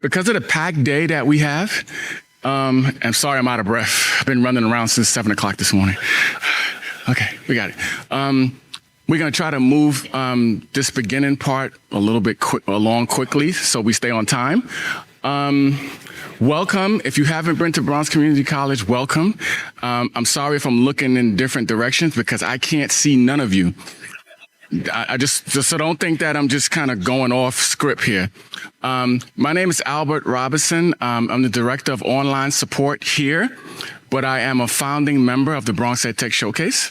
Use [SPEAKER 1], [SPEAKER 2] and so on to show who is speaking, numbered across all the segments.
[SPEAKER 1] Because of the packed day that we have, I'm sorry I'm out of breath. I've been running around since 7 o'clock this morning. Okay, we got it. We're going to try to move this beginning part a little bit along quickly so we stay on time. Welcome. If you haven't been to Bronx Community College, welcome. I'm sorry if I'm looking in different directions because I can't see none of you. I just so don't think that I'm just kind of going off script here. My name is Albert Robinson. I'm the director of online support here, but I am a founding member of the Bronx EdTech Showcase.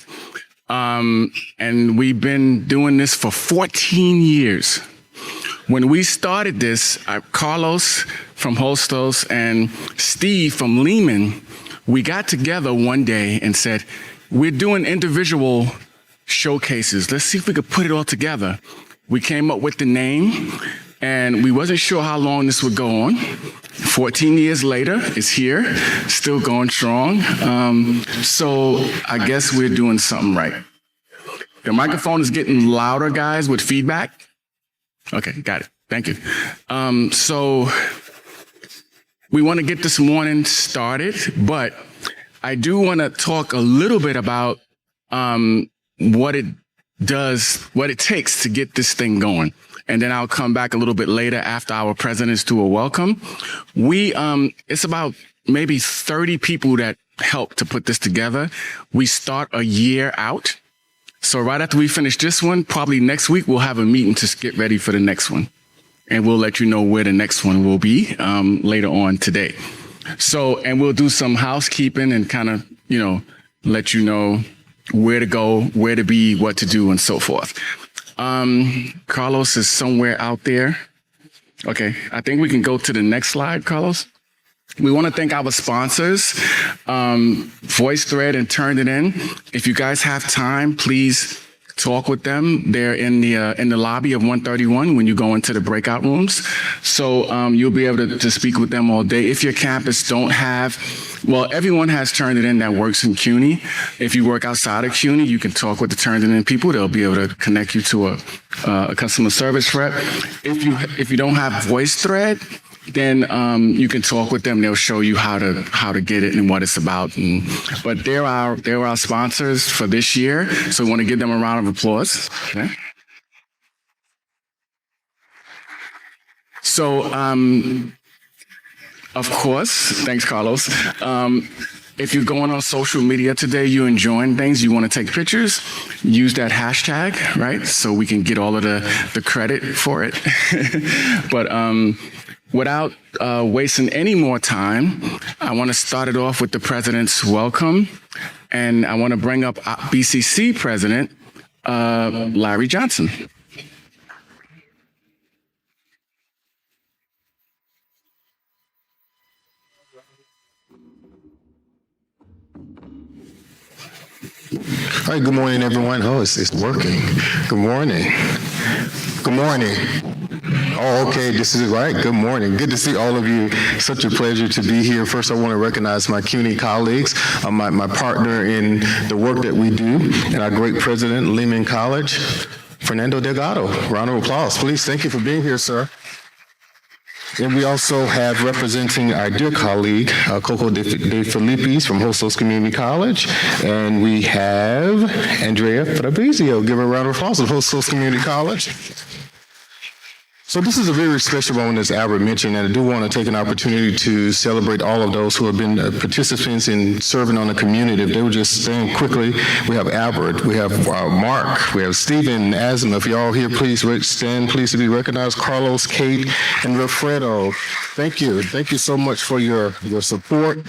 [SPEAKER 1] And we've been doing this for 14 years. When we started this, Carlos from Hostos and Steve from Lehman, we got together one day and said, we're doing individual showcases. Let's see if we could put it all together. We came up with the name, and we wasn't sure how long this would go on. 14 years later, it's here, still going strong. So I guess we're doing something right. The microphone is getting louder, guys, with feedback. Okay, got it. Thank you. So we want to get this morning started, but I do want to talk a little bit about what it does, what it takes to get this thing going. And then I'll come back a little bit later after our presidents do a welcome. It's about maybe 30 people that helped to put this together. We start a year out. So right after we finish this one, probably next week, we'll have a meeting to get ready for the next one. And we'll let you know where the next one will be later on today. So, and we'll do some housekeeping and kind of, let you know where to go, where to be, what to do, and so forth. Carlos is somewhere out there. Okay, I think we can go to the next slide, Carlos. We want to thank our sponsors, VoiceThread and Turned It In. If you guys have time, please talk with them. They're in the lobby of 131 when you go into the breakout rooms. So you'll be able to speak with them all day. If your campus don't have, well, everyone has Turned It In that works in CUNY. If you work outside of CUNY, you can talk with the Turned It In people. They'll be able to connect you to a customer service rep. If you don't have VoiceThread, then you can talk with them. They'll show you how to get it and what it's about. But they're our sponsors for this year, so we want to give them a round of applause. Okay. So, of course, thanks, Carlos. If you're going on social media today, you're enjoying things, you want to take pictures, use that hashtag, right? So we can get all of the credit for it. But without wasting any more time, I want to start it off with the president's welcome. And I want to bring up BCC President Larry Johnson.
[SPEAKER 2] All right, good morning, everyone. Oh, it's working. Good morning. Good morning. Oh, okay, this is right. Good morning. Good to see all of you. Such a pleasure to be here. First, I want to recognize my CUNY colleagues, my partner in the work that we do, and our great president, Lehman College, Fernando Delgado. Round of applause, please. Thank you for being here, sir. And we also have representing our dear colleague, Coco De Filippis from Hostos Community College. And we have Andrea Fabrizio. Give her a round of applause at Hostos Community College. So this is a very special moment, as Albert mentioned, and I do want to take an opportunity to celebrate all of those who have been participants in serving on the community. If they would just stand quickly, we have Albert, we have Mark, we have Stephen, Asma. If y'all here, please stand, please to be recognized. Carlos, Kate, and Wilfredo. Thank you. Thank you so much for your support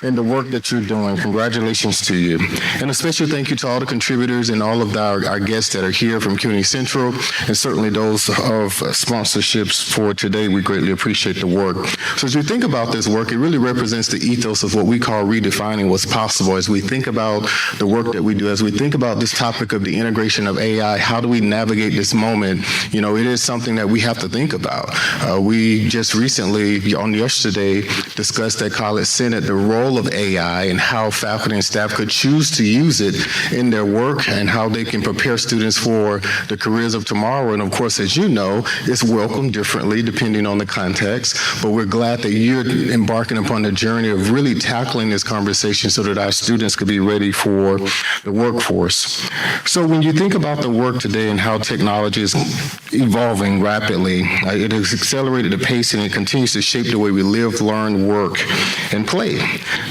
[SPEAKER 2] and the work that you're doing. Congratulations to you. And a special thank you to all the contributors and all of our guests that are here from CUNY Central, and certainly those of sponsorships for today. We greatly appreciate the work. So as we think about this work, it really represents the ethos of what we call redefining what's possible. As we think about the work that we do, as we think about this topic of the integration of AI, how do we navigate this moment? You know, it is something that we have to think about. We just recently, on yesterday, discussed at College Senate the role role of AI and how faculty and staff could choose to use it in their work and how they can prepare students for the careers of tomorrow. And of course, as you know, it's welcomed differently depending on the context, but we're glad that you're embarking upon the journey of really tackling this conversation so that our students could be ready for the workforce. So when you think about the work today and how technology is evolving rapidly, it has accelerated the pace and it continues to shape the way we live, learn, work, and play.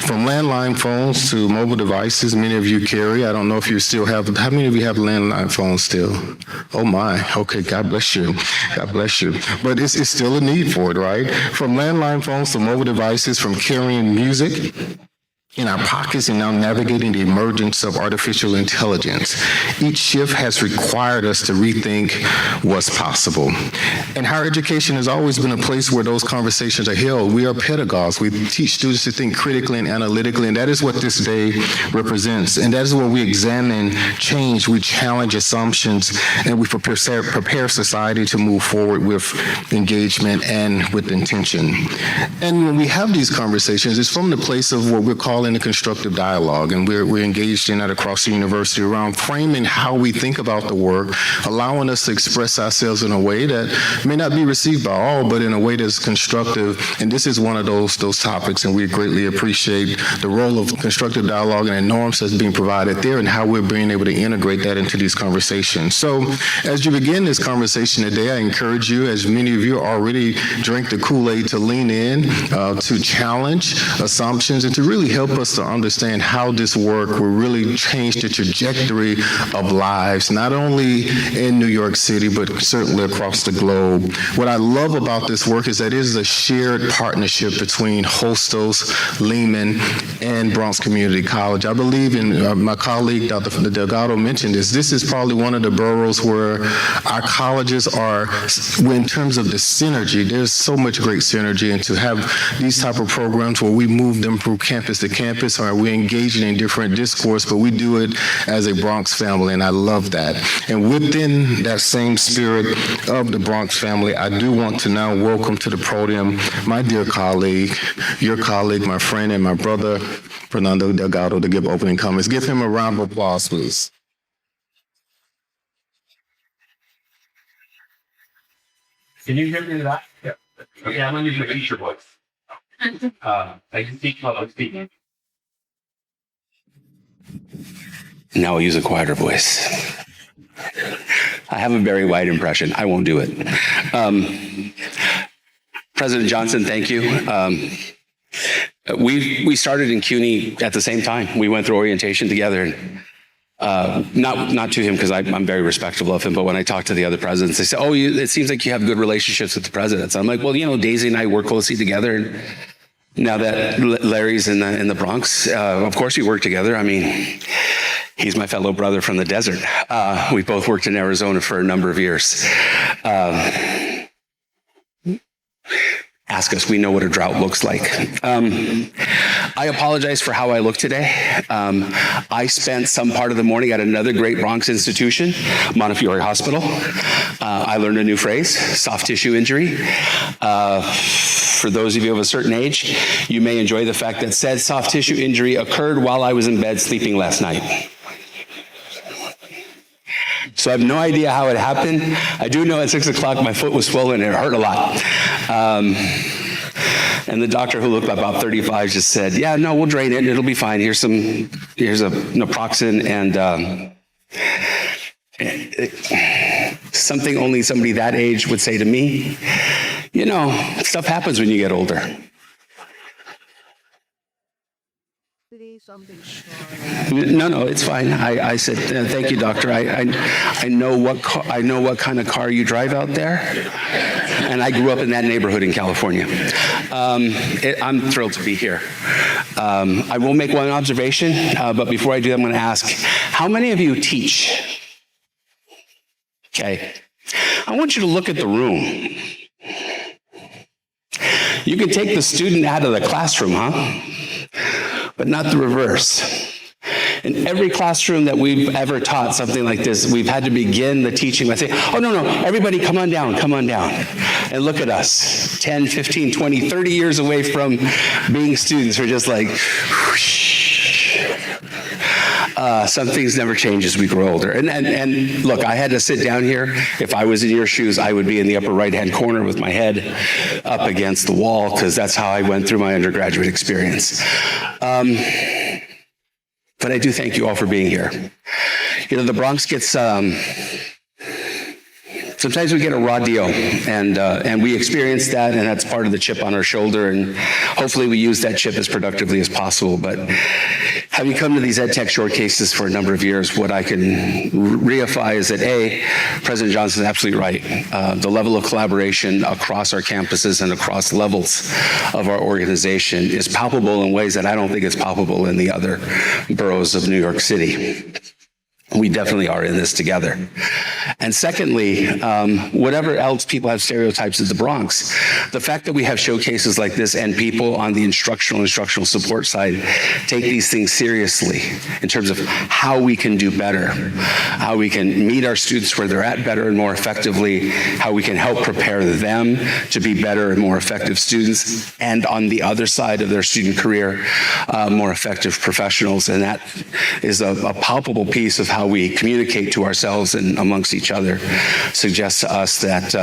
[SPEAKER 2] From landline phones to mobile devices, many of you carry. I don't know if you still have, how many of you have landline phones still? Oh my, okay, God bless you. God bless you. But it's still a need for it, right? From landline phones to mobile devices, from carrying music in our pockets and now navigating the emergence of artificial intelligence. Each shift has required us to rethink what's possible. And higher education has always been a place where those conversations are held. We are pedagogues. We teach students to think critically and analytically, and that is what this day represents. And that is where we examine change, we challenge assumptions, and we prepare society to move forward with engagement and with intention. And when we have these conversations, it's from the place of what we're calling a constructive dialogue, and we're engaged in that across the university around framing how we think about the work, allowing us to express ourselves in a way that may not be received by all, but in a way that's constructive. And this is one of those topics, and we greatly appreciate the role of constructive dialogue and the norms that's being provided there and how we're being able to integrate that into these conversations. So as you begin this conversation today, I encourage you, as many of you already drink the Kool-Aid, to lean in, to challenge assumptions, and to really help us to understand how this work will really change the trajectory of lives, not only in New York City, but certainly across the globe. What I love about this work is that it is a shared partnership between Hostos, Lehman, and Bronx Community College. I believe, in my colleague, Dr. Delgado mentioned this is probably one of the boroughs where our colleges are, in terms of the synergy, there's so much great synergy, and to have these type of programs where we move them from campus to campus, or we're engaging in different discourse, but we do it as a Bronx family, and I love that. And within that same spirit of the Bronx family, I do want to now welcome to the podium my dear colleague, your colleague, my friend, and my brother, Fernando Delgado, to give opening comments. Give him a round of applause, please.
[SPEAKER 3] Can you hear me in that? Yeah. Okay, I'm gonna use my teacher voice. I can speak public speaking. Now I'll use a quieter voice. I have a very wide impression. I won't do it. President Johnson, thank you. We started in CUNY at the same time. We went through orientation together. And not to him, because I'm very respectful of him, but when I talked to the other presidents, they said, "Oh, it seems like you have good relationships with the presidents." I'm like, "Well, you know, Daisy and I work closely together, and now that Larry's in the Bronx, of course we work together. I mean, he's my fellow brother from the desert. We both worked in Arizona for a number of years. Ask us, we know what a drought looks like." I apologize for how I look today. I spent some part of the morning at another great Bronx institution, Montefiore Hospital. I learned a new phrase, soft tissue injury. For those of you of a certain age, you may enjoy the fact that said soft tissue injury occurred while I was in bed sleeping last night. So I have no idea how it happened. I do know at 6 o'clock my foot was swollen and it hurt a lot. And the doctor, who looked about 35, just said, "Yeah, no, we'll drain it. It'll be fine. Here's a naproxen and something only somebody that age would say to me. You know, stuff happens when you get older." No, it's fine. I said, "Thank you, doctor. I know what kind of car you drive out there, and I grew up in that neighborhood in California. I'm thrilled to be here. I will make one observation, but before I do, I'm going to ask, how many of you teach? Okay. I want you to look at the room. You can take the student out of the classroom, huh? But not the reverse. In every classroom that we've ever taught something like this, we've had to begin the teaching by saying, "Oh, no, everybody come on down. And look at us, 10, 15, 20, 30 years away from being students. We're just like, whoosh. Some things never change as we grow older. And look, I had to sit down here. If I was in your shoes, I would be in the upper right-hand corner with my head up against the wall, because that's how I went through my undergraduate experience. But I do thank you all for being here. You know, the Bronx gets, sometimes we get a raw deal, and we experience that, and that's part of the chip on our shoulder, and hopefully we use that chip as productively as possible. But having come to these EdTech showcases for a number of years, what I can reify is that President Johnson is absolutely right. The level of collaboration across our campuses and across levels of our organization is palpable in ways that I don't think is palpable in the other boroughs of New York City. We definitely are in this together. And secondly, whatever else people have stereotypes of the Bronx, the fact that we have showcases like this and people on the instructional support side take these things seriously in terms of how we can do better, how we can meet our students where they're at better and more effectively, how we can help prepare them to be better and more effective students, and on the other side of their student career, more effective professionals. And that is a palpable piece of how we communicate to ourselves and amongst each other, suggests to us that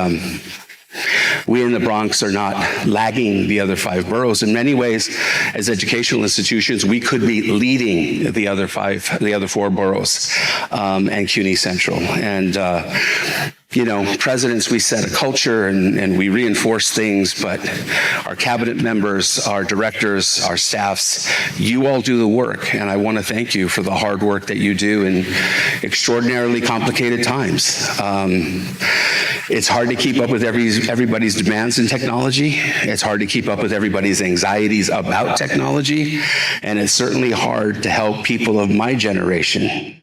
[SPEAKER 3] we in the Bronx are not lagging the other 5 boroughs. In many ways, as educational institutions, we could be leading the other 4 boroughs and CUNY Central. And you know, presidents, we set a culture and we reinforce things, but our cabinet members, our directors, our staffs, you all do the work. And I want to thank you for the hard work that you do in extraordinarily complicated times. It's hard to keep up with everybody's demands in technology. It's hard to keep up with everybody's anxieties about technology. And it's certainly hard to help people of my generation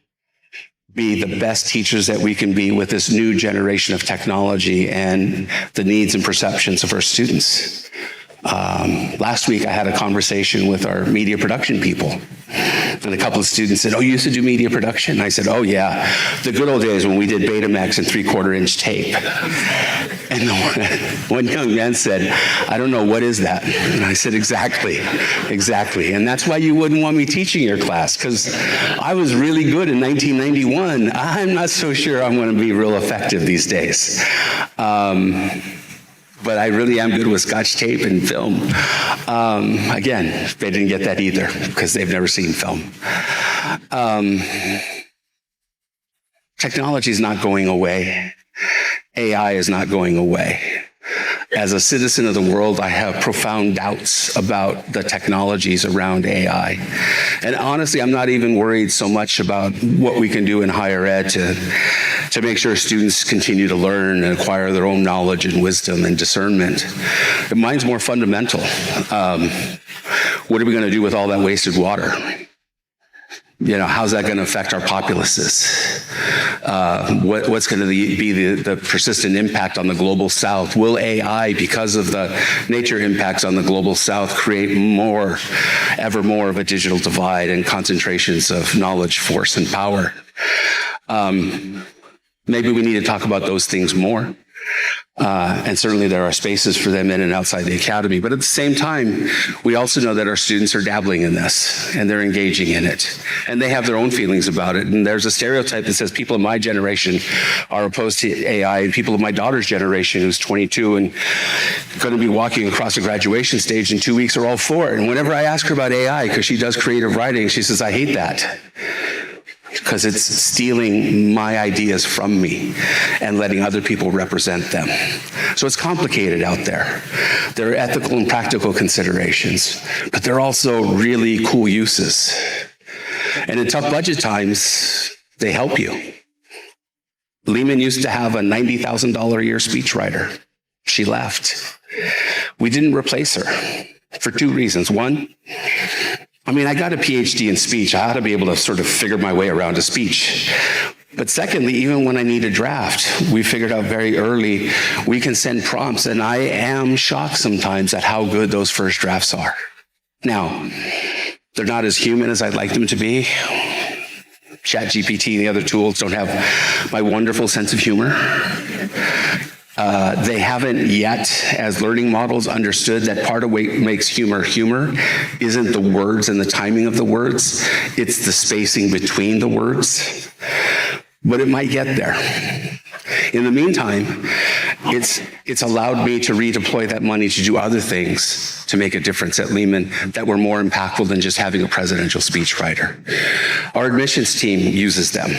[SPEAKER 3] be the best teachers that we can be with this new generation of technology and the needs and perceptions of our students. Last week, I had a conversation with our media production people. And a couple of students said, "Oh, you used to do media production?" And I said, "Oh, yeah, the good old days when we did Betamax and 3/4-inch tape." And one young man said, "I don't know, what is that?" And I said, exactly. And that's why you wouldn't want me teaching your class, because I was really good in 1991. I'm not so sure I'm going to be real effective these days. But I really am good with Scotch tape and film. Again, they didn't get that either because they've never seen film. Technology is not going away. AI is not going away. As a citizen of the world, I have profound doubts about the technologies around AI. And honestly, I'm not even worried so much about what we can do in higher ed to make sure students continue to learn and acquire their own knowledge and wisdom and discernment. Mine's more fundamental. What are we going to do with all that wasted water? You know, how's that going to affect our populaces? What's going to be the persistent impact on the global South? Will AI, because of the nature impacts on the global South, create ever more of a digital divide and concentrations of knowledge, force, and power? Maybe we need to talk about those things more. And certainly there are spaces for them in and outside the academy. But at the same time, we also know that our students are dabbling in this and they're engaging in it. And they have their own feelings about it. And there's a stereotype that says people of my generation are opposed to AI, and people of my daughter's generation, who's 22 and going to be walking across a graduation stage in 2 weeks, are all for it. And whenever I ask her about AI, because she does creative writing, she says, "I hate that, because it's stealing my ideas from me and letting other people represent them." So it's complicated out there. There are ethical and practical considerations, but there are also really cool uses. And in tough budget times, they help you. Lehman used to have a $90,000 a year speechwriter. She left. We didn't replace her for 2 reasons. One, I mean, I got a PhD in speech. I ought to be able to sort of figure my way around a speech. But secondly, even when I need a draft, we figured out very early we can send prompts, and I am shocked sometimes at how good those first drafts are. Now, they're not as human as I'd like them to be. ChatGPT and the other tools don't have my wonderful sense of humor. They haven't yet, as learning models, understood that part of what makes humor humor isn't the words and the timing of the words, it's the spacing between the words. But it might get there. In the meantime, it's allowed me to redeploy that money to do other things to make a difference at Lehman that were more impactful than just having a presidential speechwriter. Our admissions team uses them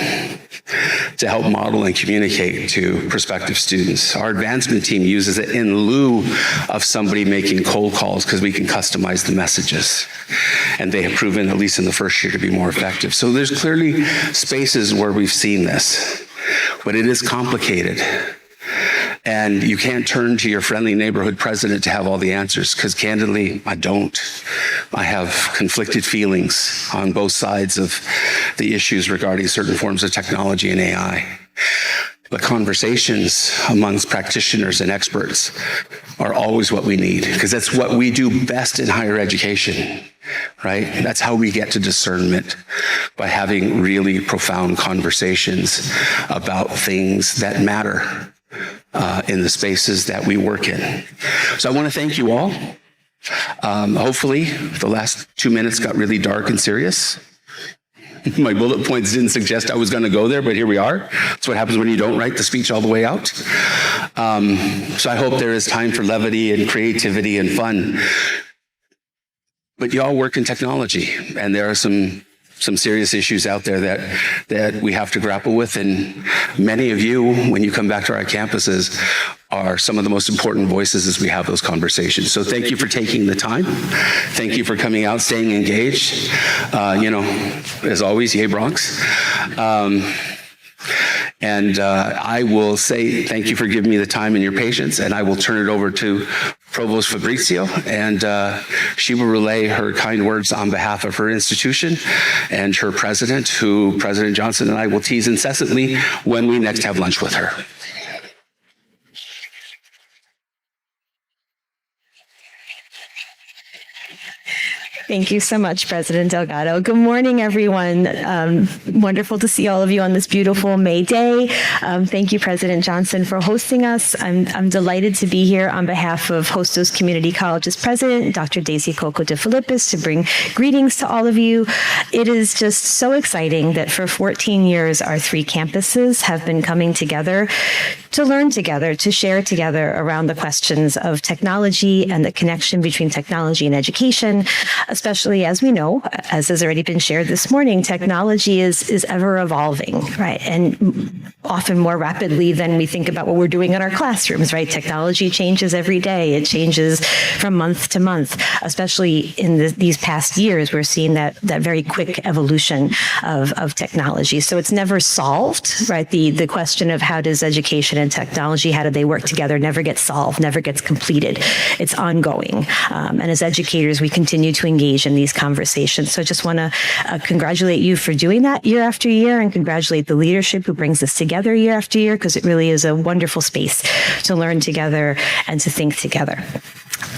[SPEAKER 3] to help model and communicate to prospective students. Our advancement team uses it in lieu of somebody making cold calls because we can customize the messages. And they have proven, at least in the first year, to be more effective. So there's clearly spaces where we've seen this, but it is complicated. And you can't turn to your friendly neighborhood president to have all the answers, because candidly, I don't. I have conflicted feelings on both sides of the issues regarding certain forms of technology and AI. But conversations amongst practitioners and experts are always what we need, because that's what we do best in higher education, right? That's how we get to discernment, by having really profound conversations about things that matter in the spaces that we work in. So I want to thank you all. Hopefully, the last 2 minutes got really dark and serious. My bullet points didn't suggest I was going to go there, but here we are. That's what happens when you don't write the speech all the way out. So I hope there is time for levity and creativity and fun. But you all work in technology, and there are some serious issues out there that we have to grapple with. And many of you, when you come back to our campuses, are some of the most important voices as we have those conversations. So thank you for taking the time. Thank you for coming out, staying engaged. As always, yay Bronx. I will say thank you for giving me the time and your patience, and I will turn it over to Provost Fabrizio, and she will relay her kind words on behalf of her institution and her president, who President Johnson and I will tease incessantly when we next have lunch with her.
[SPEAKER 4] Thank you so much, President Delgado. Good morning, everyone. Wonderful to see all of you on this beautiful May day. Thank you, President Johnson, for hosting us. I'm delighted to be here on behalf of Hostos Community College's president, Dr. Daisy Coco de Filippis, to bring greetings to all of you. It is just so exciting that for 14 years, our 3 campuses have been coming together to learn together, to share together around the questions of technology and the connection between technology and education, especially as we know, as has already been shared this morning, technology is ever evolving, right? And often more rapidly than we think about what we're doing in our classrooms, right? Technology changes every day. It changes from month to month, especially in these past years. We're seeing that very quick evolution of technology. So it's never solved, right? The question of how does education and technology, how do they work together, never gets solved, never gets completed. It's ongoing. And as educators, we continue to engage in these conversations. So I just want to congratulate you for doing that year after year, and congratulate the leadership who brings this together year after year, because it really is a wonderful space to learn together and to think together.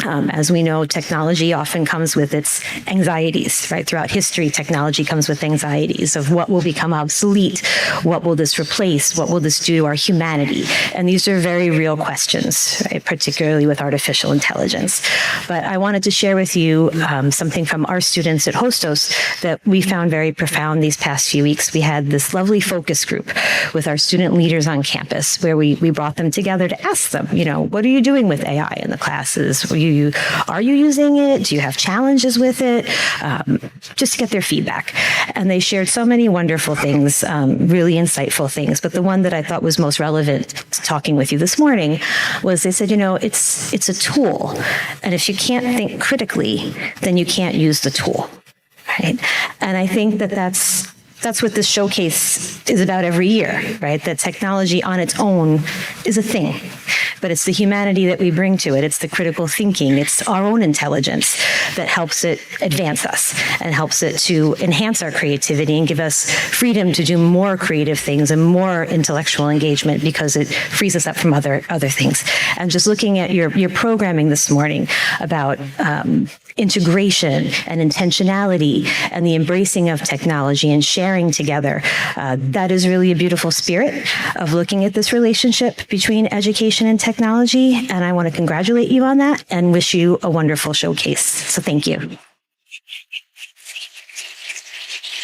[SPEAKER 4] As we know, technology often comes with its anxieties, right? Throughout history, technology comes with anxieties of what will become obsolete, what will this replace, what will this do to our humanity? And these are very real questions, right? Particularly with artificial intelligence. But I wanted to share with you something from our students at Hostos that we found very profound these past few weeks. We had this lovely focus group with our student leaders on campus, where we brought them together to ask them, what are you doing with AI in the classes? Are you using it? Do you have challenges with it? Just to get their feedback. And they shared so many wonderful things, really insightful things. But the one that I thought was most relevant to talking with you this morning was they said, it's a tool. And if you can't think critically, then you can't use the tool. Right? And I think that's what this showcase is about every year, right? That technology on its own is a thing, but it's the humanity that we bring to it. It's the critical thinking. It's our own intelligence that helps it advance us and helps it to enhance our creativity and give us freedom to do more creative things and more intellectual engagement, because it frees us up from other things. And just looking at your programming this morning about integration and intentionality and the embracing of technology and sharing together. That is really a beautiful spirit of looking at this relationship between education and technology. technology, and I want to congratulate you on that and wish you a wonderful showcase. So thank you.